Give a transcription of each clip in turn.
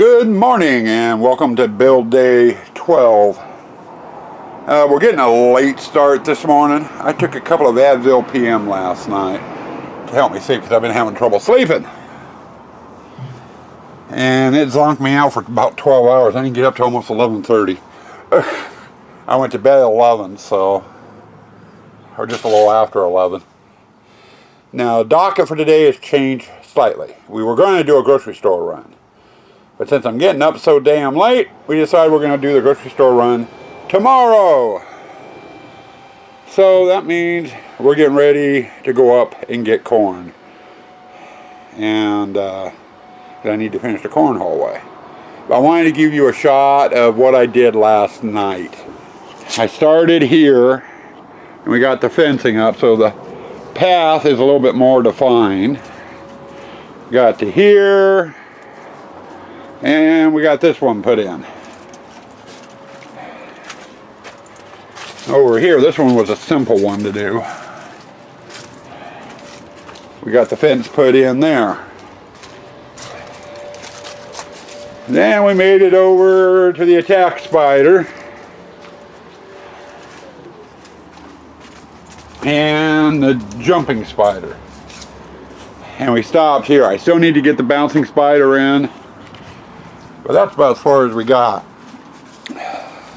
Good morning and welcome to build day 12. We're getting a late start this morning. I took a couple of Advil PM last night to help me sleep because I've been having trouble sleeping. And it zonked me out for about 12 hours. I didn't get up to almost 11:30. I went to bed at 11, or just a little after 11. Now, docket for today has changed slightly. We were going to do a grocery store run. But since I'm getting up so damn late, we decided we're going to do the grocery store run tomorrow. So that means we're getting ready to go up and get corn. And I need to finish the corn hallway. But I wanted to give you a shot of what I did last night. I started here, and we got the fencing up, so the path is a little bit more defined. Got to here. And we got this one put in. Over here, this one was a simple one to do. We got the fence put in there. Then we made it over to the attack spider. And the jumping spider. And we stopped here. I still need to get the bouncing spider in. But that's about as far as we got.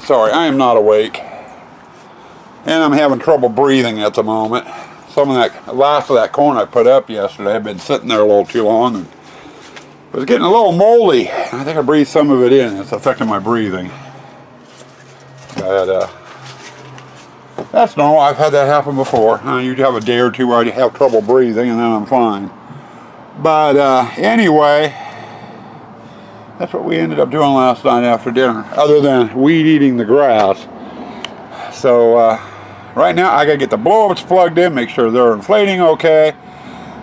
Sorry, I am not awake. And I'm having trouble breathing at the moment. Some of that, last of that corn I put up yesterday, I've been sitting there a little too long. And it was getting a little moldy. I think I breathed some of it in. It's affecting my breathing. But that's normal. I've had that happen before. You have a day or two where I have trouble breathing and then I'm fine. But anyway, that's what we ended up doing last night after dinner, other than weed eating the grass. So right now I gotta get the blow-ups plugged in, make sure they're inflating okay.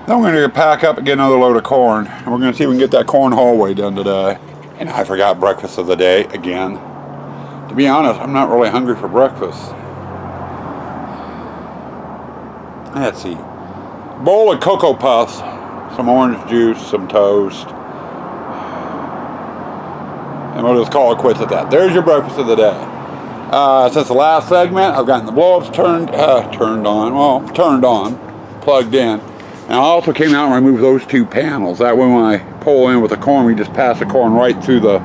Then we're gonna pack up and get another load of corn. And we're gonna see if we can get that corn hallway done today. And I forgot breakfast of the day again. To be honest, I'm not really hungry for breakfast. Let's see. Bowl of Cocoa Puffs, some orange juice, some toast. And we'll just call it quits at that. There's your breakfast of the day. Since the last segment, I've gotten the blow-ups turned on, plugged in. And I also came out and removed those two panels. That way when I pull in with the corn, we just pass the corn right through the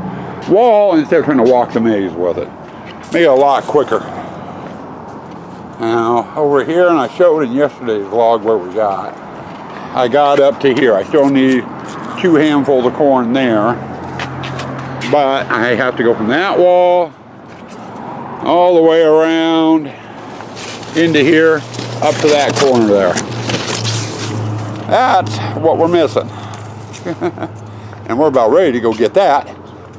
wall instead of trying to walk the maze with it. Make it a lot quicker. Now, over here, and I showed in yesterday's vlog where we got. I got up to here. I still need 2 handfuls of corn there. But I have to go from that wall all the way around into here up to that corner there. That's what we're missing. And we're about ready to go get that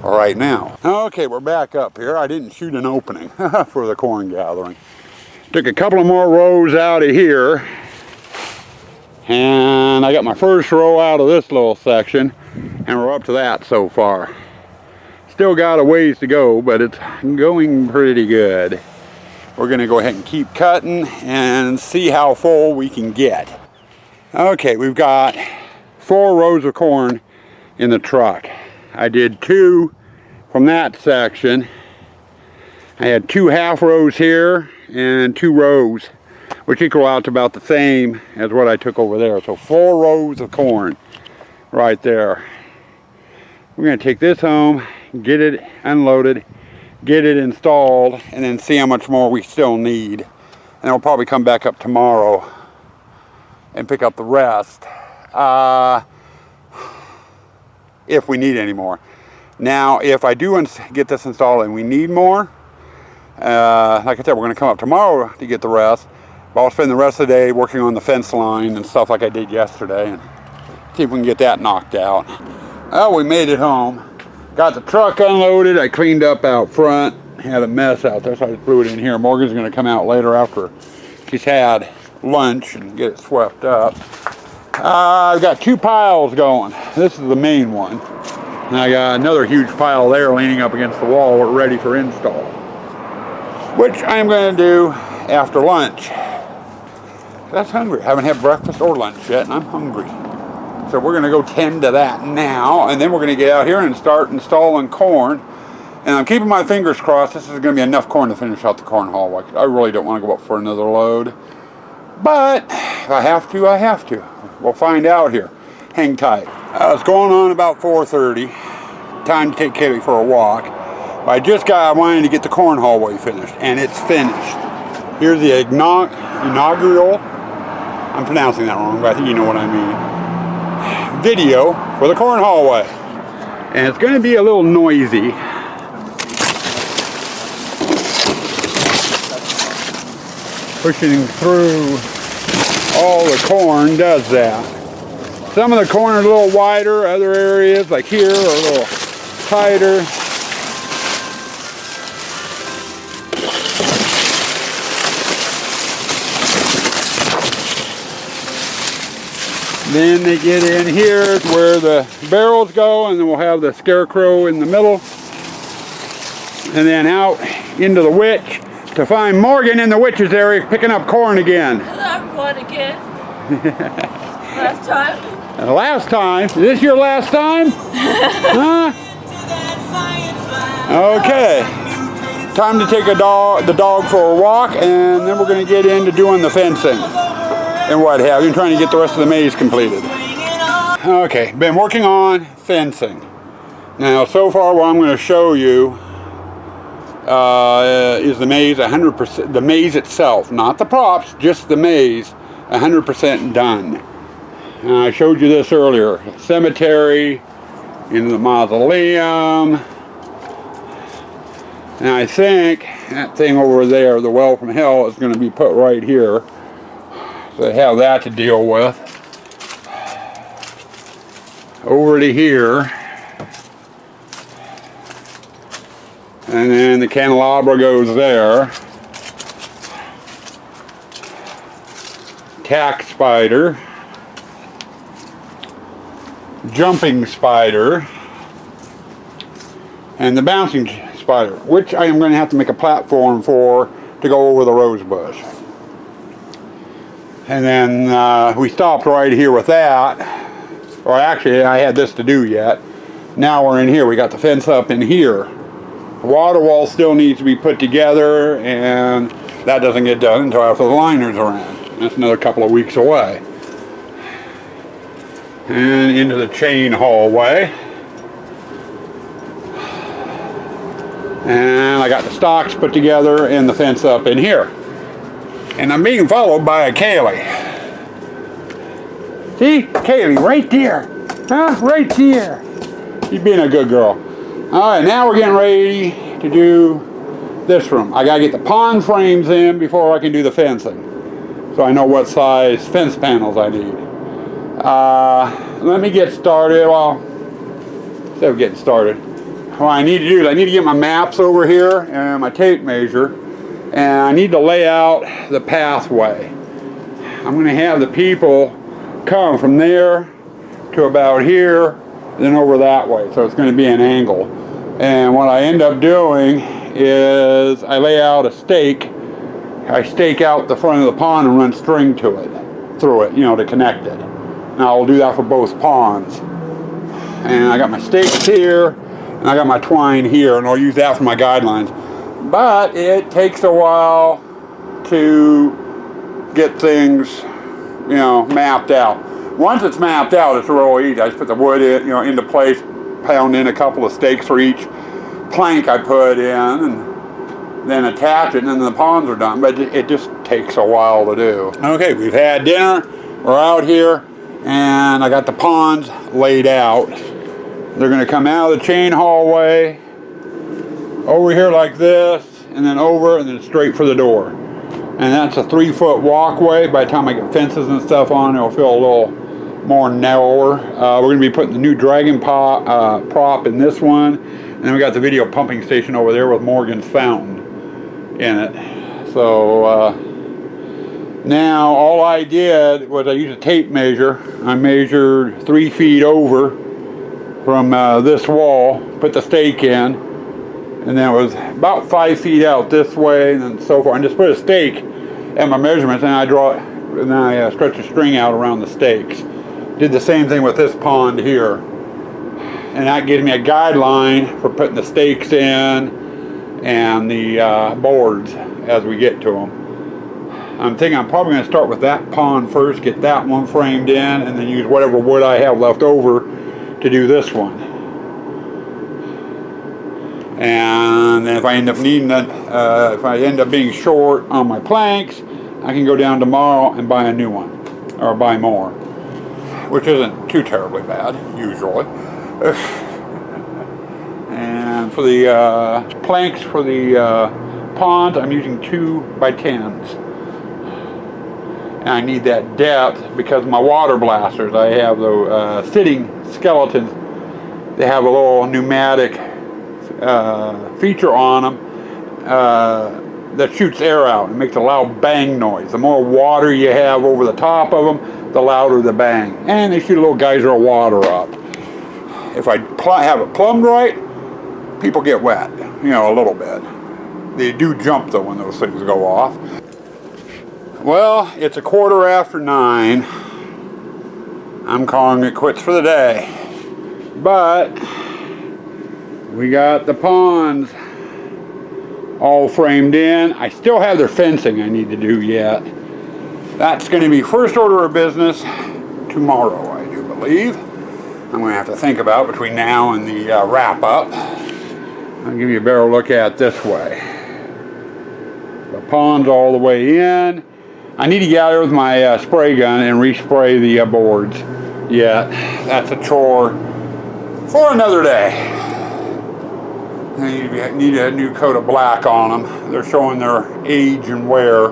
right now. Okay, we're back up here. I didn't shoot an opening for the corn gathering. Took a couple of more rows out of here. And I got my first row out of this little section. And we're up to that so far. Still got a ways to go, but it's going pretty good. We're going to go ahead and keep cutting and see how full we can get. Okay, we've got 4 rows of corn in the truck. I did 2 from that section. I had 2 half rows here and 2 rows, which equal out to about the same as what I took over there. So 4 rows of corn right there. We're going to take this home, get it unloaded, get it installed, and then see how much more we still need. And I'll probably come back up tomorrow and pick up the rest if we need any more. Now, if I do get this installed and we need more, like I said, we're going to come up tomorrow to get the rest. But I'll spend the rest of the day working on the fence line and stuff like I did yesterday and see if we can get that knocked out. Well, we made it home. Got the truck unloaded. I cleaned up out front. Had a mess out there, so I just threw it in here. Morgan's going to come out later after she's had lunch and get it swept up. I've got 2 piles going. This is the main one. And I got another huge pile there leaning up against the wall. We're ready for install, which I'm going to do after lunch. That's hungry. I haven't had breakfast or lunch yet, and I'm hungry. So we're going to go tend to that now, and then we're going to get out here and start installing corn. And I'm keeping my fingers crossed this is going to be enough corn to finish out the corn haul. I really don't want to go up for another load. But if I have to, I have to. We'll find out here. Hang tight. It's going on about 4:30. Time to take Kaylee for a walk. But I wanted to get the corn hallway finished, and it's finished. Here's the inaugural, I'm pronouncing that wrong, but I think you know what I mean, video for the corn hallway. And it's going to be a little noisy. Pushing through all the corn does that. Some of the corn are a little wider, other areas like here are a little tighter. Then they get in here where the barrels go, and then we'll have the scarecrow in the middle. And then out into the witch to find Morgan in the witch's area picking up corn again. Hello everyone again. Last time. And last time? Is this your last time? Huh? Okay. Time to take the dog for a walk, and then we're going to get into doing the fencing and what have you, trying to get the rest of the maze completed. Okay, been working on fencing. Now, so far what I'm going to show you is the maze 100%, the maze itself, not the props, just the maze, 100% done. I showed you this earlier. Cemetery, into the mausoleum, and I think that thing over there, the well from hell, is going to be put right here. So I have that to deal with. Over to here. And then the candelabra goes there. Tack spider. Jumping spider. And the bouncing spider, which I am going to have to make a platform for to go over the rose bush. And then we stopped right here with that. Or actually, I had this to do yet. Now we're in here. We got the fence up in here. The water wall still needs to be put together, and that doesn't get done until after the liners are in. That's another couple of weeks away. And into the chain hallway. And I got the stalks put together and the fence up in here. And I'm being followed by a Kaylee. See? Kaylee, right there. Huh? Right there. She's being a good girl. Alright, now we're getting ready to do this room. I gotta get the pond frames in before I can do the fencing. So I know what size fence panels I need. Let me get started. Well, instead of getting started, what I need to do is I need to get my maps over here and my tape measure, and I need to lay out the pathway. I'm going to have the people come from there to about here, then over that way. So it's going to be an angle. And what I end up doing is I lay out a stake. I stake out the front of the pond and run string to it, through it, to connect it. Now I'll do that for both ponds. And I got my stakes here, and I got my twine here, and I'll use that for my guidelines. But it takes a while to get things, mapped out. Once it's mapped out, it's real easy. I just put the wood in, into place, pound in a couple of stakes for each plank I put in, and then attach it, and then the ponds are done. But it just takes a while to do. Okay, we've had dinner. We're out here, and I got the ponds laid out. They're going to come out of the chain hallway, over here like this, and then over, and then straight for the door. And that's a 3-foot walkway. By the time I get fences and stuff on, it'll feel a little more narrower. We're going to be putting the new dragon prop in this one. And then we got the video pumping station over there with Morgan's fountain in it. So now all I did was I used a tape measure. I measured 3 feet over from this wall, put the stake in, and then it was about 5 feet out this way, and then so forth. And just put a stake at my measurements, and I stretch a string out around the stakes. did the same thing with this pond here. And that gives me a guideline for putting the stakes in and the boards as we get to them. I'm thinking I'm probably going to start with that pond first, get that one framed in, and then use whatever wood I have left over to do this one. And then if I end up needing it, if I end up being short on my planks, I can go down tomorrow and buy a new one, or buy more, which isn't too terribly bad, usually. And for the planks for the ponds, I'm using 2x10s. And I need that depth because my water blasters, I have the sitting skeletons. They have a little pneumatic feature on them that shoots air out and makes a loud bang noise. The more water you have over the top of them, the louder the bang. And they shoot a little geyser of water up. If I have it plumbed right, people get wet, you know, a little bit. They do jump though when those things go off. Well, it's 9:15. I'm calling it quits for the day. But we got the ponds all framed in. I still have their fencing I need to do yet. That's going to be first order of business tomorrow, I do believe. I'm going to have to think about between now and the wrap up. I'll give you a better look at it this way. The pond's all the way in. I need to get out there with my spray gun and respray the boards. Yeah, that's a chore for another day. I need a new coat of black on them. They're showing their age and wear.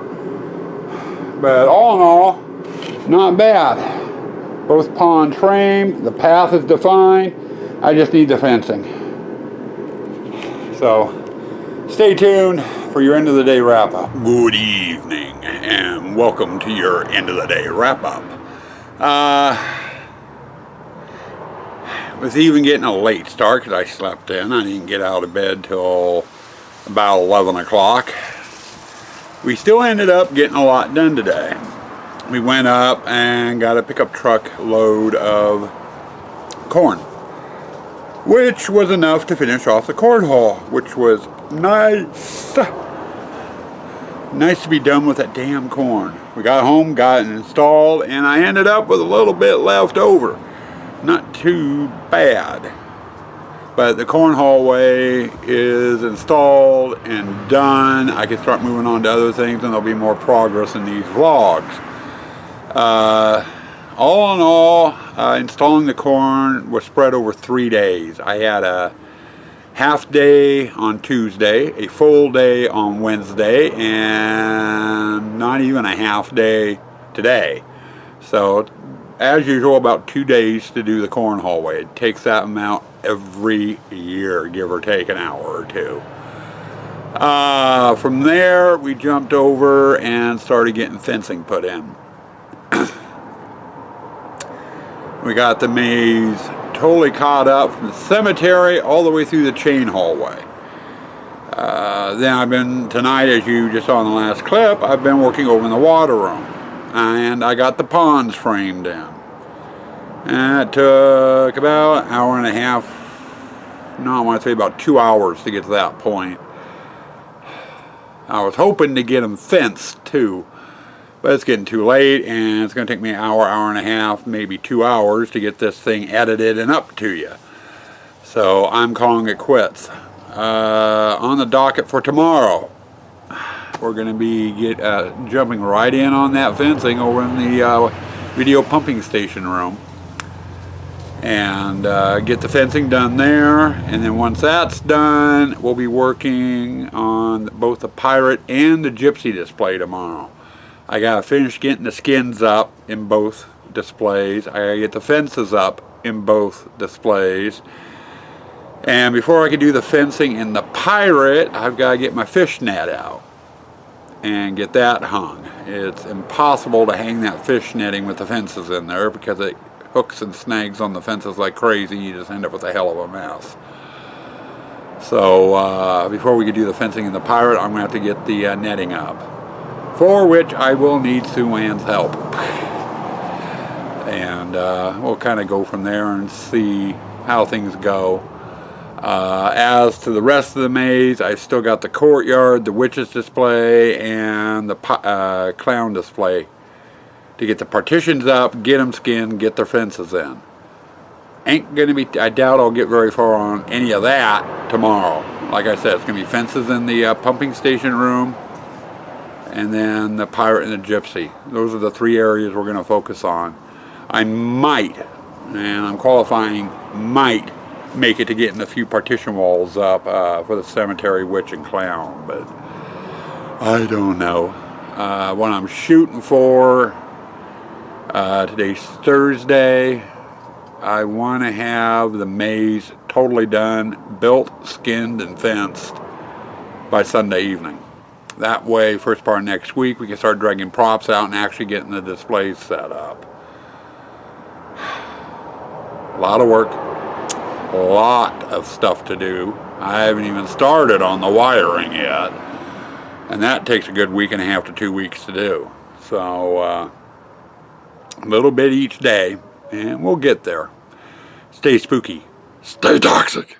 But all in all, not bad. Both ponds framed, the path is defined. I just need the fencing. So, stay tuned for your end of the day wrap up. Good evening and welcome to your end of the day wrap up. It was even getting a late start because I slept in. I didn't get out of bed till about 11 o'clock. We still ended up getting a lot done today. We went up and got a pickup truck load of corn, which was enough to finish off the corn haul, which was nice. Nice to be done with that damn corn. We got home, got it installed, and I ended up with a little bit left over. Not too bad. But the corn hallway is installed and done. I can start moving on to other things and there'll be more progress in these vlogs. All in all, installing the corn was spread over 3 days. I had a half day on Tuesday, a full day on Wednesday, and not even a half day today. So, as usual, about 2 days to do the corn hallway. It takes that amount every year, give or take an hour or two. From there, we jumped over and started getting fencing put in. We got the maze totally caught up from the cemetery all the way through the chain hallway. Then I've been, tonight, as you just saw in the last clip, I've been working over in the water room. And I got the ponds framed in. And it took about an hour and a half, no, I want to say about 2 hours to get to that point. I was hoping to get them fenced too, but it's getting too late and it's going to take me an hour, hour and a half, maybe 2 hours to get this thing edited and up to you. So I'm calling it quits. On the docket for tomorrow, we're going to be jumping right in on that fencing over in the video pumping station room. And get the fencing done there, and then once that's done, we'll be working on both the pirate and the gypsy display tomorrow. I gotta finish getting the skins up in both displays. I gotta get the fences up in both displays. And before I can do the fencing in the pirate, I've got to get my fish net out and get that hung. It's impossible to hang that fish netting with the fences in there because it hooks and snags on the fences like crazy. You just end up with a hell of a mess. So before we can do the fencing in the pirate, I'm going to have to get the netting up, for which I will need Sue Ann's help. and we'll kind of go from there and see how things go. As to the rest of the maze, I still got the courtyard, the witches display, and the clown display to get the partitions up, get them skinned, get their fences in. Ain't gonna be, I doubt I'll get very far on any of that tomorrow. Like I said, it's gonna be fences in the pumping station room, and then the pirate and the gypsy. Those are the 3 areas we're gonna focus on. I might, and I'm qualifying might, make it to getting a few partition walls up for the cemetery, witch, and clown, but I don't know. What I'm shooting for, today's Thursday, I want to have the maze totally done, built, skinned, and fenced by Sunday evening. That way, first part of next week, we can start dragging props out and actually getting the displays set up. A lot of work, a lot of stuff to do. I haven't even started on the wiring yet, and that takes a good week and a half to 2 weeks to do. So, a little bit each day, and we'll get there. Stay spooky. Stay toxic.